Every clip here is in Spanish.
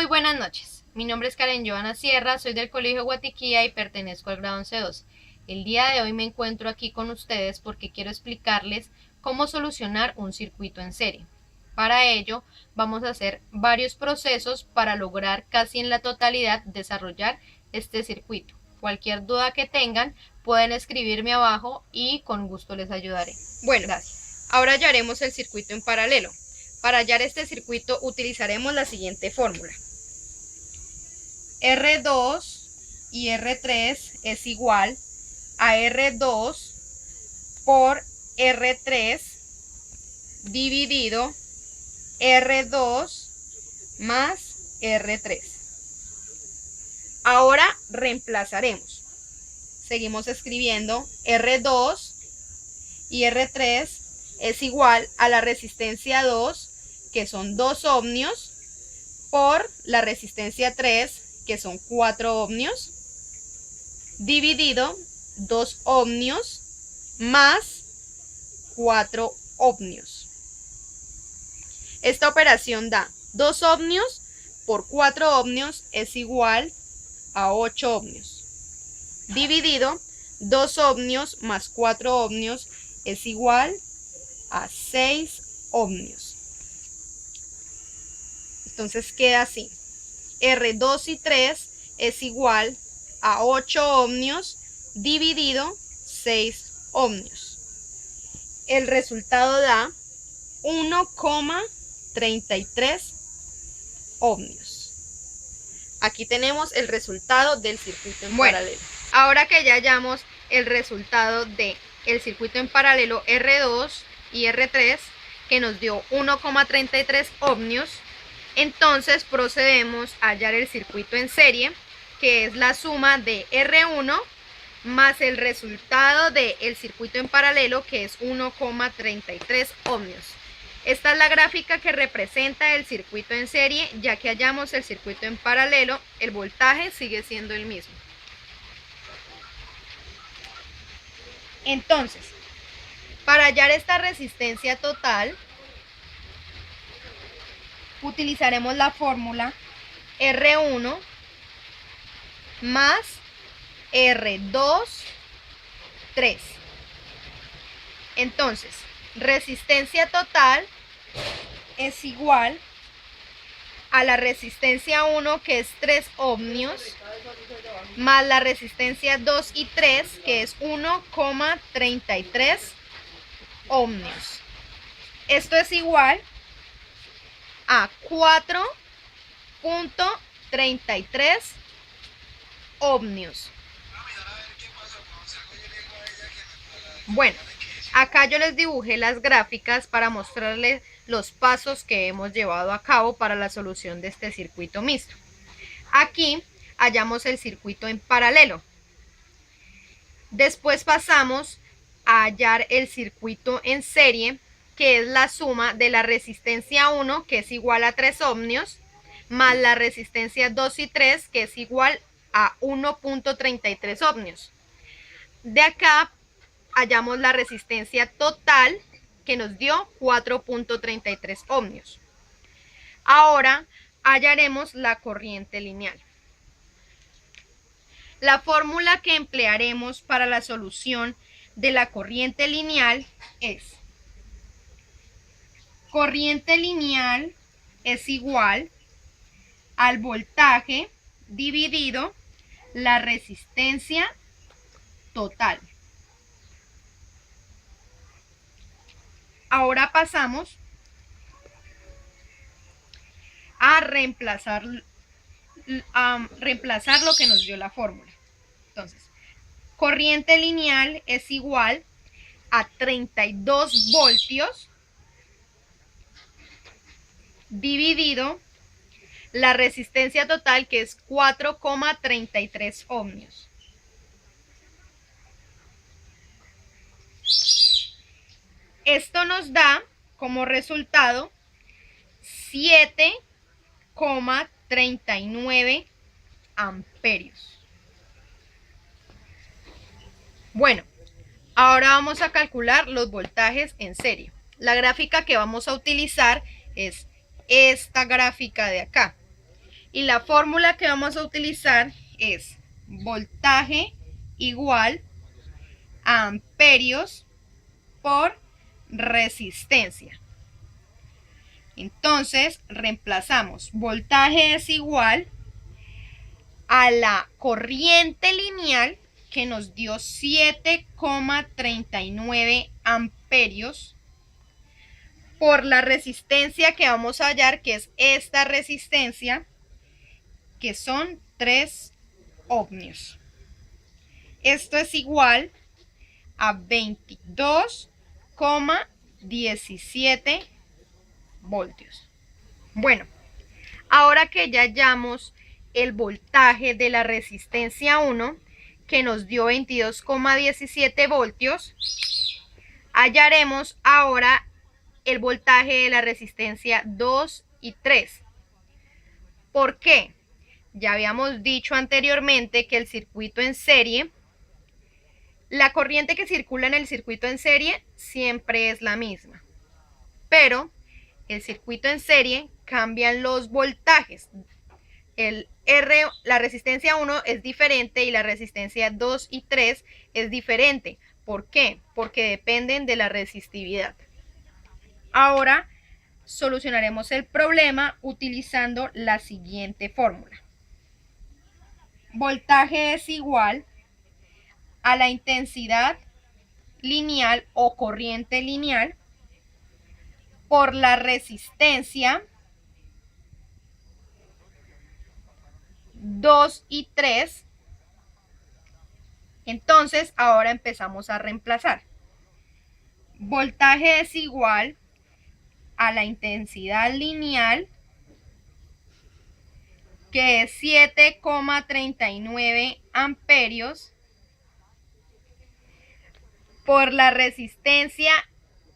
Muy buenas noches, mi nombre es Karen Joana Sierra, soy del Colegio Guatiquía y pertenezco al grado 11-2. El día de hoy me encuentro aquí con ustedes porque quiero explicarles cómo solucionar un circuito en serie. Para ello vamos a hacer varios procesos para lograr casi en la totalidad desarrollar este circuito. Cualquier duda que tengan pueden escribirme abajo y con gusto les ayudaré. Bueno, gracias. Ahora hallaremos el circuito en paralelo. Para hallar este circuito utilizaremos la siguiente fórmula. R2 y R3 es igual a R2 por R3 dividido R2 más R3. Ahora reemplazaremos. Seguimos escribiendo R2 y R3 es igual a la resistencia 2, que son 2 ohmios, por la resistencia 3, que son 4 ohmios, dividido 2 ohmios más 4 ohmios. Esta operación da 2 ohmios por 4 ohmios es igual a 8 ohmios, dividido 2 ohmios más 4 ohmios es igual a 6 ohmios. Entonces queda así. R2 y 3 es igual a 8 ohmios dividido 6 ohmios. El resultado da 1,33 ohmios. Aquí tenemos el resultado del circuito en paralelo. Ahora que ya hallamos el resultado del circuito en paralelo R2 y R3, que nos dio 1,33 ohmios, entonces procedemos a hallar el circuito en serie, que es la suma de R1 más el resultado del circuito en paralelo, que es 1,33 ohmios. Esta es la gráfica que representa el circuito en serie. Ya que hallamos el circuito en paralelo, el voltaje sigue siendo el mismo. Entonces, para hallar esta resistencia total, utilizaremos la fórmula R1 más R2, 3. Entonces, resistencia total es igual a la resistencia 1, que es 3 ohmios, más la resistencia 2 y 3, que es 1,33 ohmios. Esto es igual a 4,33 ohmios. Bueno, acá yo les dibujé las gráficas para mostrarles los pasos que hemos llevado a cabo para la solución de este circuito mixto. Aquí hallamos el circuito en paralelo. Después pasamos a hallar el circuito en serie, que es la suma de la resistencia 1, que es igual a 3 ohmios, más la resistencia 2 y 3, que es igual a 1,33 ohmios. De acá hallamos la resistencia total, que nos dio 4,33 ohmios. Ahora hallaremos la corriente lineal. La fórmula que emplearemos para la solución de la corriente lineal es: corriente lineal es igual al voltaje dividido la resistencia total. Ahora pasamos a reemplazar lo que nos dio la fórmula. Entonces, corriente lineal es igual a 32 voltios dividido la resistencia total, que es 4,33 ohmios. Esto nos da como resultado 7,39 amperios. Bueno, ahora vamos a calcular los voltajes en serie. La gráfica que vamos a utilizar es esta gráfica de acá. Y la fórmula que vamos a utilizar es voltaje igual a amperios por resistencia. Entonces reemplazamos, voltaje es igual a la corriente lineal que nos dio 7,39 amperios por la resistencia que vamos a hallar, que es esta resistencia, que son 3 ohmios. Esto es igual a 22,17 voltios. Bueno, ahora que ya hallamos el voltaje de la resistencia 1, que nos dio 22,17 voltios, hallaremos ahora el voltaje de la resistencia 2 y 3. ¿Por qué? Ya habíamos dicho anteriormente que el circuito en serie, la corriente que circula en el circuito en serie siempre es la misma, pero el circuito en serie cambian los voltajes. La resistencia 1 es diferente y la resistencia 2 y 3 es diferente. ¿Por qué? Porque dependen de la resistividad. Ahora solucionaremos el problema utilizando la siguiente fórmula. Voltaje es igual a la intensidad lineal o corriente lineal por la resistencia 2 y 3. Entonces ahora empezamos a reemplazar. Voltaje es igual a la intensidad lineal, que es 7,39 amperios, por la resistencia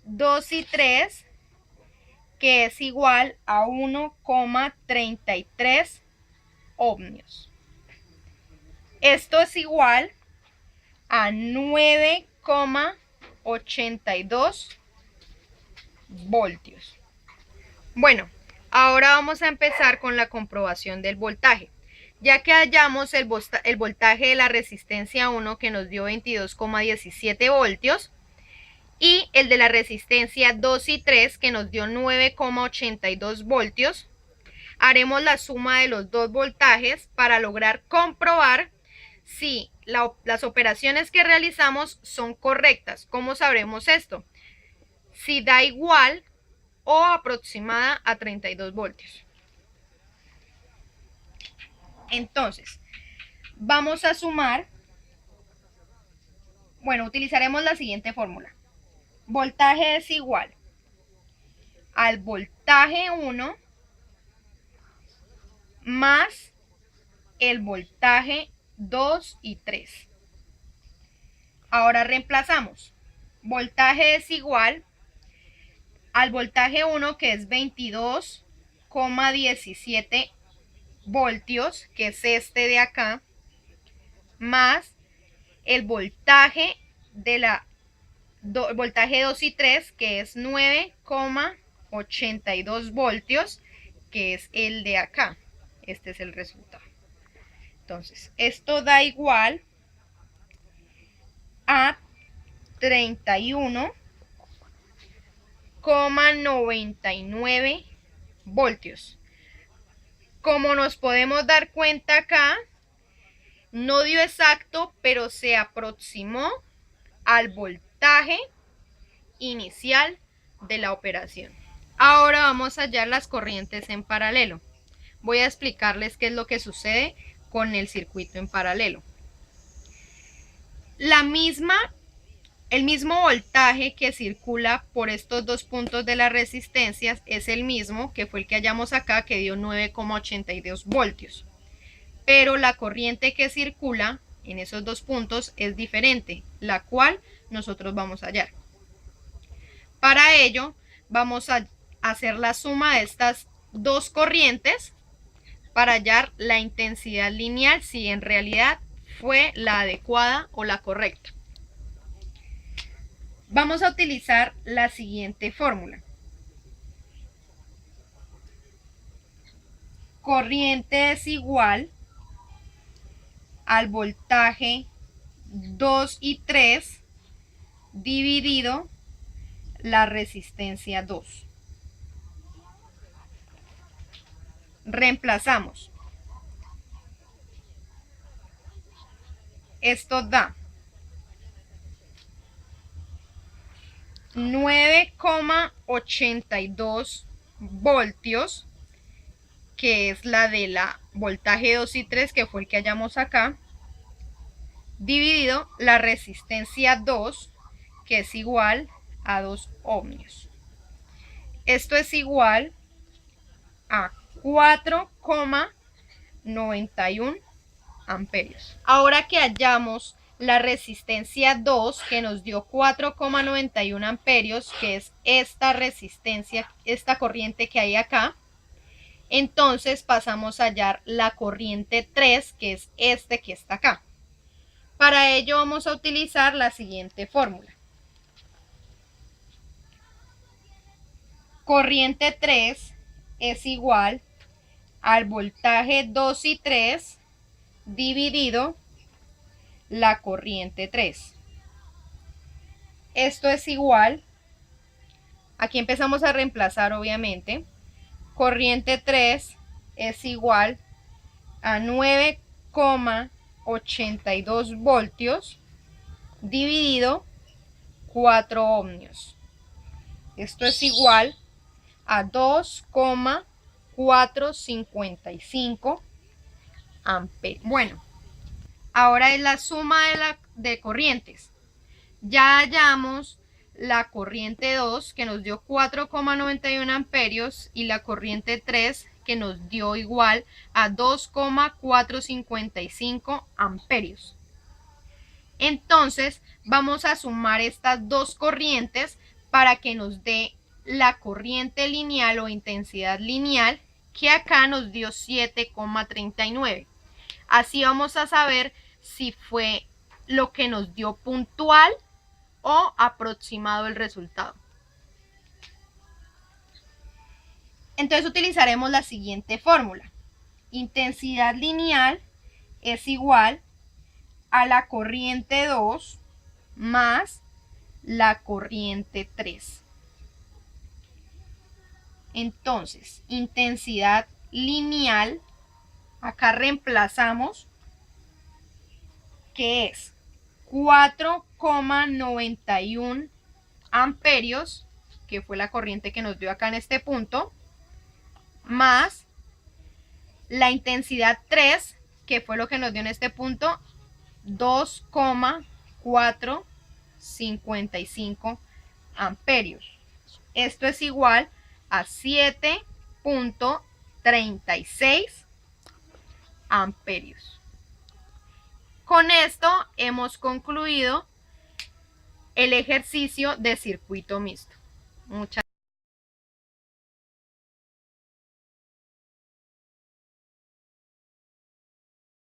2 y 3, que es igual a 1,33 ohmios. Esto es igual a 9,82 voltios. Bueno, ahora vamos a empezar con la comprobación del voltaje. Ya que hallamos el voltaje de la resistencia 1, que nos dio 22,17 voltios, y el de la resistencia 2 y 3, que nos dio 9,82 voltios, haremos la suma de los dos voltajes para lograr comprobar si las operaciones que realizamos son correctas. ¿Cómo sabremos esto? Si da igual o aproximada a 32 voltios. Entonces, vamos a sumar. Bueno, utilizaremos la siguiente fórmula. Voltaje es igual al voltaje 1 más el voltaje 2 y 3. Ahora reemplazamos. Voltaje es igual al voltaje 1, que es 22,17 voltios, que es este de acá, más el voltaje voltaje 2 y 3, que es 9,82 voltios, que es el de acá. Este es el resultado. Entonces, esto da igual a 31,99 voltios. Como nos podemos dar cuenta acá, no dio exacto, pero se aproximó al voltaje inicial de la operación. Ahora vamos a hallar las corrientes en paralelo. Voy a explicarles qué es lo que sucede con el circuito en paralelo. El mismo voltaje que circula por estos dos puntos de las resistencias es el mismo que fue el que hallamos acá, que dio 9,82 voltios. Pero la corriente que circula en esos dos puntos es diferente, la cual nosotros vamos a hallar. Para ello, vamos a hacer la suma de estas dos corrientes para hallar la intensidad lineal, si en realidad fue la adecuada o la correcta. Vamos a utilizar la siguiente fórmula. corriente es igual al voltaje 2 y 3 dividido la resistencia 2. Reemplazamos. Esto da 9,82 voltios, que es la de la voltaje 2 y 3, que fue el que hallamos acá, dividido la resistencia 2, que es igual a 2 ohmios. Esto es igual a 4,91 amperios. Ahora que hallamos la resistencia 2, que nos dio 4,91 amperios, que es esta resistencia, esta corriente que hay acá, entonces pasamos a hallar la corriente 3, que es este que está acá. Para ello vamos a utilizar la siguiente fórmula. Corriente 3 es igual al voltaje 2 y 3 dividido la corriente 3. Esto es igual, aquí empezamos a reemplazar obviamente, corriente 3 es igual a 9,82 voltios dividido 4 ohmios. Esto es igual a 2,455 amperios. Bueno, ahora es la suma de corrientes. Ya hallamos la corriente 2, que nos dio 4,91 amperios, y la corriente 3, que nos dio igual a 2,455 amperios. Entonces vamos a sumar estas dos corrientes para que nos dé la corriente lineal o intensidad lineal, que acá nos dio 7,39. Así vamos a saber si fue lo que nos dio puntual o aproximado el resultado. Entonces utilizaremos la siguiente fórmula. Intensidad lineal es igual a la corriente 2 más la corriente 3. Entonces, intensidad lineal, acá reemplazamos, que es 4,91 amperios, que fue la corriente que nos dio acá en este punto, más la intensidad 3, que fue lo que nos dio en este punto, 2,455 amperios. Esto es igual a 7,36 amperios. Con esto hemos concluido el ejercicio de circuito mixto. Muchas gracias.